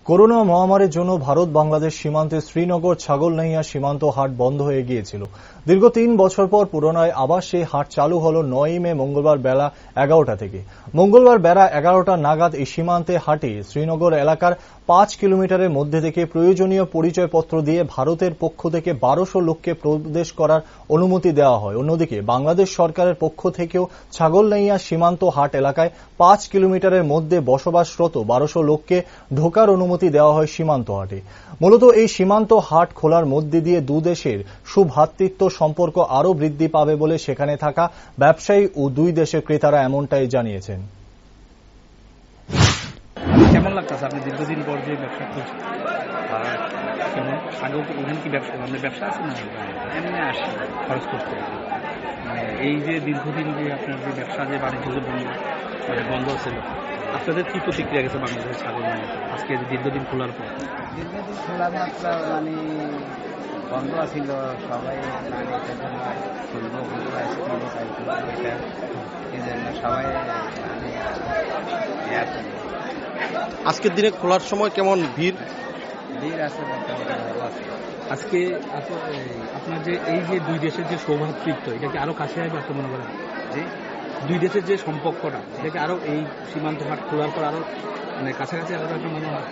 Corona মহামারীর জন্য ভারত বাংলাদেশ সীমান্তে শ্রীনগর ছাগলনাইয়া সীমান্ত হাট বন্ধ হয়ে গিয়েছিল। দীর্ঘ ৩ বছর পর পুনরায় আবার সেই হাট চালু হল ৯ই মে মঙ্গলবার বেলা ১১টা থেকে। মঙ্গলবার বেলা ১১টা নাগাদ এই সীমান্তে হাটে শ্রীনগর এলাকার ৫ কিলোমিটারের মধ্যে থেকে প্রয়োজনীয় পরিচয়পত্র দিয়ে ভারতের পক্ষ থেকে ১২০০ লোককে প্রবেশ করার অনুমতি দেওয়া হয়। অন্যদিকে বাংলাদেশ সরকারের পক্ষ থেকেও ছাগলনাইয়া সীমান্ত হাট এলাকায় ৫ কিলোমিটারের মধ্যে বসবাসরত ১২০০ লোককে ঢোকার অনুমতি দেওয়া হয় সীমান্ত হাটে। মূলত এই সীমান্ত হাট খোলার মধ্যে দিয়ে দুদেশের সুভ্রাতৃত্ব সম্পর্ক আরও বৃদ্ধি পাবে বলে সেখানে থাকা ব্যবসায়ী ও দুই দেশের ক্রেতারা এমনটাই জানিয়েছেন। কেমন লাগতেছে আপনি দীর্ঘদিন পর যে ব্যবসা করছেন? কেমন আগেও ওখানে কি ব্যবসা আপনার ব্যবসা আছে না এমনি আসে খরচ করতে? মানে এই যে দীর্ঘদিন যে আপনার যে ব্যবসা যে বাণিজ্য যে বন্ধ ছিল, আপনাদের কি প্রতিক্রিয়া গেছে বাংলাদেশের ছাগল মানে আজকে দীর্ঘদিন খোলার পর? দীর্ঘদিন খোলার মাত্র মানে বন্ধ ছিল, সবাই এই জন্য সবাই আজকের দিনে খোলার সময় কেমন ভিড় আছে, ভালো আছে। আজকে আপনার যে এই যে দুই দেশের যে সৌভ্রাতৃত্ব, এটা কি আরো কাছে আসবে আপনি মনে করেন? জি, দুই দেশের যে সম্পর্কটা, এটাকে আরো এই সীমান্ত হাট খোলার পর আরো মানে কাছাকাছি আরো একটা মনে হয়।